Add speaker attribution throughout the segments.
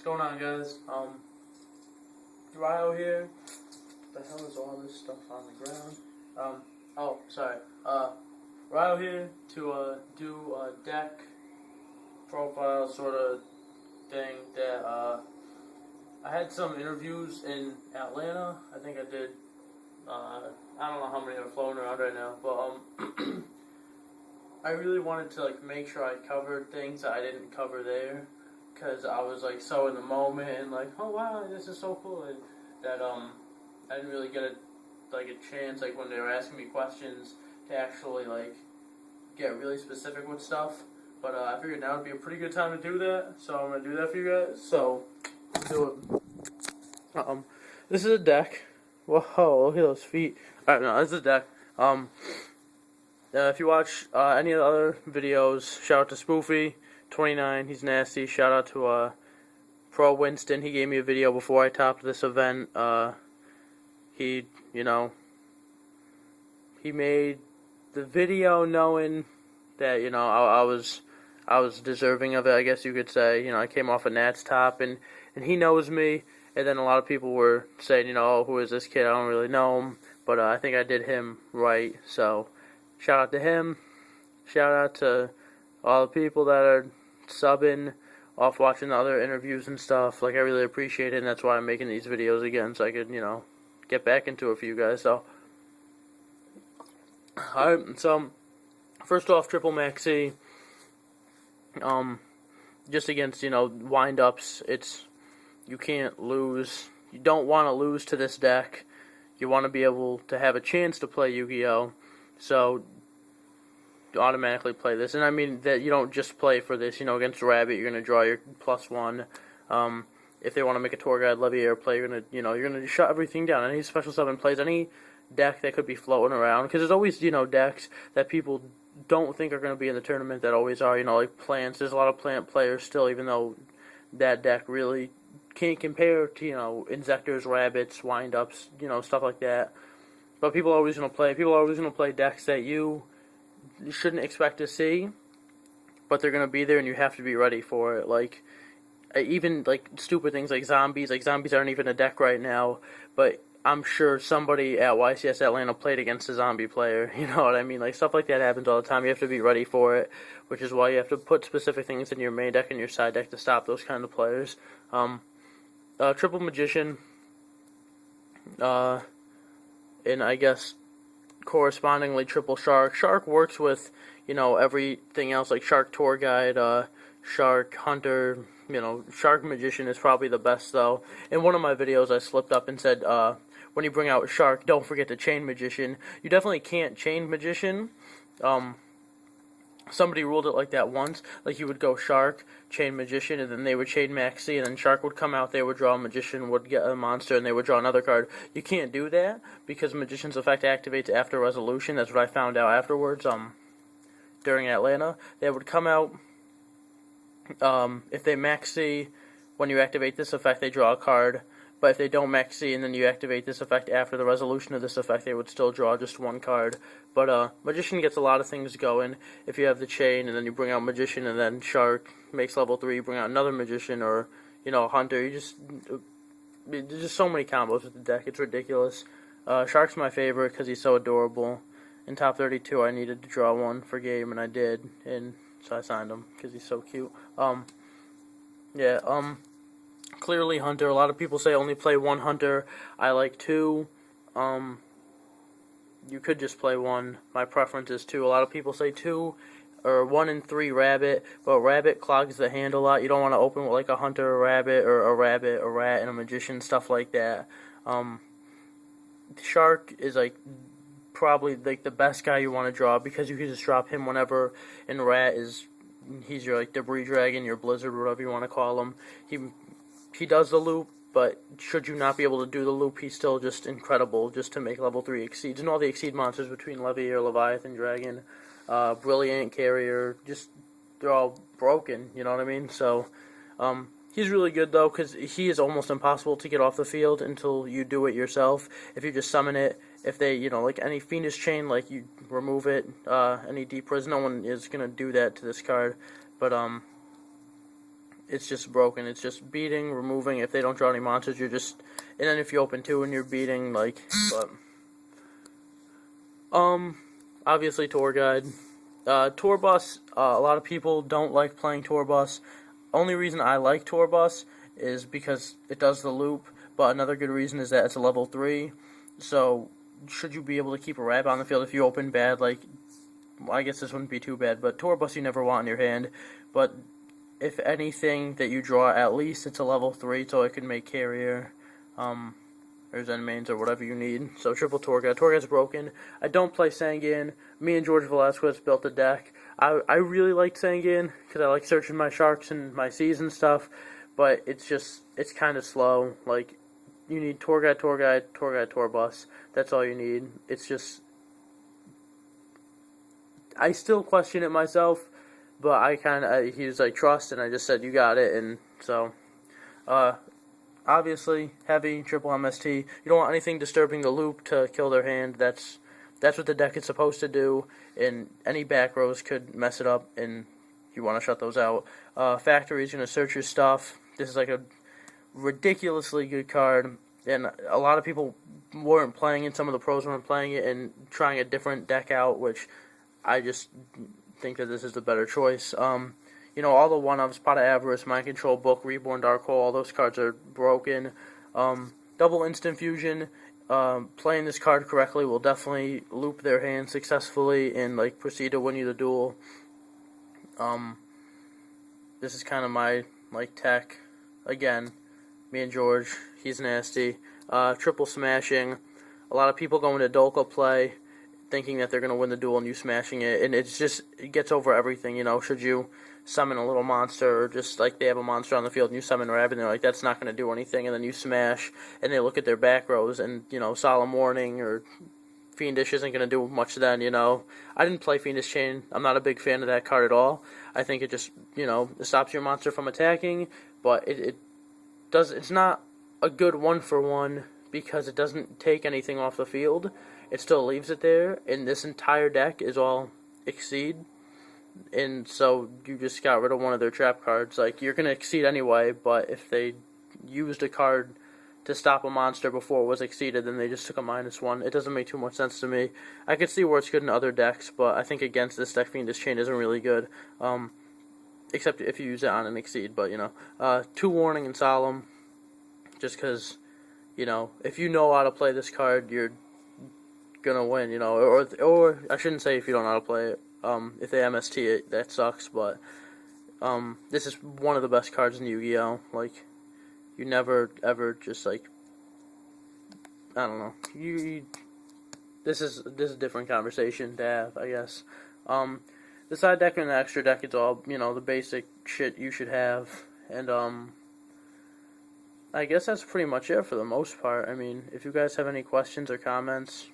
Speaker 1: What's going on, guys? Ryo here. What the hell is all this stuff on the ground? Oh, sorry. Ryo here to do a deck profile sort of thing that I had some interviews in Atlanta. I think I did. I don't know how many are floating around right now, but I really wanted to make sure I covered things that I didn't cover there, because I was so in the moment and oh wow, this is so cool, and that I didn't really get a chance when they were asking me questions to actually get really specific with stuff. But I figured now would be a pretty good time to do that, so I'm gonna do that for you guys. So let's do it. This is a deck. Whoa, look at those feet. Alright, no, this is a deck. If you watch any of the other videos, shout out to Spoofy29, he's nasty. Shout out to Pro Winston, he gave me a video before I topped this event. He made the video knowing that, I was deserving of it, I guess you could say. I came off a Nats top, and he knows me. And then a lot of people were saying, oh, who is this kid? I don't really know him. But I think I did him right. So shout out to him. Shout out to all the people that are subbing off watching the other interviews and stuff. I really appreciate it, and that's why I'm making these videos again, so I could, get back into it for you guys. So, alright, so first off, triple maxi. Just against, wind-ups, you can't lose. You don't want to lose to this deck. You want to be able to have a chance to play Yu-Gi-Oh! So automatically play this. And I mean that you don't just play for this, against Rabbit, you're going to draw your +1. If they want to make a tour guide Leviair play, you're going to shut everything down. Any special summon plays, any deck that could be floating around, because there's always, decks that people don't think are going to be in the tournament that always are, like plants. There's a lot of plant players still, even though that deck really can't compare to, Insectors, Rabbits, Wind-Ups, stuff like that. But people are always going to play decks that you shouldn't expect to see, but they're going to be there and you have to be ready for it. Even stupid things like zombies. Zombies aren't even a deck right now, but I'm sure somebody at YCS Atlanta played against a zombie player. You know what I mean? Stuff like that happens all the time. You have to be ready for it, which is why you have to put specific things in your main deck and your side deck to stop those kind of players. Triple Magician, and I guess correspondingly Triple Shark. Shark works with, everything else, like Shark Tour Guide, Shark Hunter. Shark Magician is probably the best, though. In one of my videos, I slipped up and said, when you bring out Shark, don't forget to chain Magician. You definitely can't chain Magician. Somebody ruled it like that once. You would go Shark, chain Magician, and then they would chain Maxi, and then Shark would come out, they would draw a Magician, would get a monster, and they would draw another card. You can't do that, because Magician's effect activates after resolution. That's what I found out afterwards, during Atlanta. They would come out, if they Maxi, when you activate this effect, they draw a card. But if they don't Maxi and then you activate this effect after the resolution of this effect, they would still draw just one card. But Magician gets a lot of things going. If you have the chain and then you bring out Magician and then Shark makes level 3, you bring out another Magician or, Hunter. There's just so many combos with the deck. It's ridiculous. Shark's my favorite because he's so adorable. In top 32, I needed to draw one for game, and I did. And so I signed him because he's so cute. Clearly Hunter. A lot of people say only play one Hunter. I like two. You could just play one. My preference is two. A lot of people say two or 1 and 3 Rabbit, but Rabbit clogs the hand a lot. You don't want to open with a Hunter, a Rabbit, or a Rabbit, a Rat, and a Magician, stuff like that. Shark is probably the best guy you want to draw because you can just drop him whenever, and Rat he's your Debris Dragon, your Blizzard, whatever you want to call him. He does the loop, but should you not be able to do the loop, he's still just incredible just to make level 3 exceeds. And all the exceed monsters between Leviair, Leviathan, Dragon, Brilliant, Carrier, they're all broken, you know what I mean? So, he's really good, though, because he is almost impossible to get off the field until you do it yourself. If you just summon it, if they, any Fiendish Chain, you remove it, any Deep Res, no one is going to do that to this card. But, it's just broken. It's just beating, removing. If they don't draw any monsters, you're just, and then if you open two and you're beating, like, but, obviously tour guide. Tour bus, a lot of people don't like playing tour bus. Only reason I like tour bus is because it does the loop, but another good reason is that it's a level 3, so should you be able to keep a rabbit on the field if you open bad, like, well, I guess this wouldn't be too bad, but tour bus you never want in your hand, but if anything that you draw, at least it's a level 3, so it can make carrier, or Zen mains, or whatever you need. So triple tour guide. Tour guide's broken. I don't play Sanguine. Me and George Velasquez built a deck. I really like Sanguine, because I like searching my sharks and my seas and stuff, but it's kind of slow. Like, you need tour guide, tour guide, tour guide, tour bus. That's all you need. It's just, I still question it myself, but he was like, trust, and I just said, you got it, and so, obviously, heavy, triple MST. You don't want anything disturbing the loop to kill their hand. That's what the deck is supposed to do, and any back rows could mess it up, and you want to shut those out. Factory is going to search your stuff. This is like a ridiculously good card, and a lot of people weren't playing it. Some of the pros weren't playing it and trying a different deck out, which I just think that this is the better choice. All the one-ups, Pot of Avarice, Mind Control Book, Reborn Dark Hole, all those cards are broken. Double Instant Fusion, playing this card correctly will definitely loop their hand successfully and, like, proceed to win you the duel. This is kind of my, like, tech. Again, me and George, he's nasty. Triple Smashing. A lot of people go into Dolka play thinking that they're going to win the duel and you smashing it, and it gets over everything, should you summon a little monster, or just, like, they have a monster on the field and you summon a rabbit and they're like, that's not going to do anything, and then you smash, and they look at their back rows, and, Solemn Warning or Fiendish isn't going to do much then, I didn't play Fiendish Chain. I'm not a big fan of that card at all. I think it just, it stops your monster from attacking, but it's not a good 1-for-1 because it doesn't take anything off the field. It still leaves it there, and this entire deck is all Exceed, and so you just got rid of one of their trap cards. Like, you're going to Exceed anyway, but if they used a card to stop a monster before it was exceeded, then they just took a -1. It doesn't make too much sense to me. I could see where it's good in other decks, but I think against this deck, Fiendish Chain isn't really good, except if you use it on an Exceed, but, 2 Warning and Solemn, just because, if you know how to play this card, you're gonna win, or I shouldn't say if you don't know how to play it. If they MST it, that sucks, but this is one of the best cards in Yu-Gi-Oh! Like, you never ever just, like, I don't know. This is a different conversation to have, I guess. The side deck and the extra deck is all, the basic shit you should have, and I guess that's pretty much it for the most part. I mean, if you guys have any questions or comments,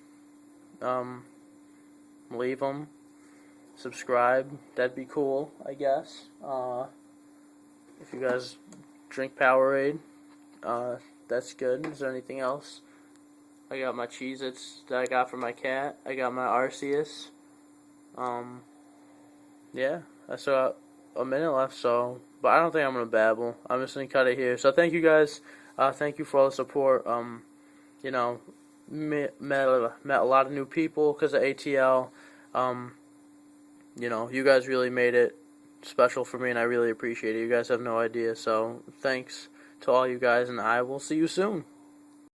Speaker 1: leave them. Subscribe. That'd be cool, I guess. If you guys drink Powerade, that's good. Is there anything else? I got my Cheez-Its that I got for my cat. I got my Arceus. Yeah, I still got a minute left, so, but I don't think I'm going to babble. I'm just going to cut it here. So thank you guys. Thank you for all the support. Met a lot of new people because of ATL. You guys really made it special for me, and I really appreciate it. You guys have no idea, so thanks to all you guys, and I will see you soon.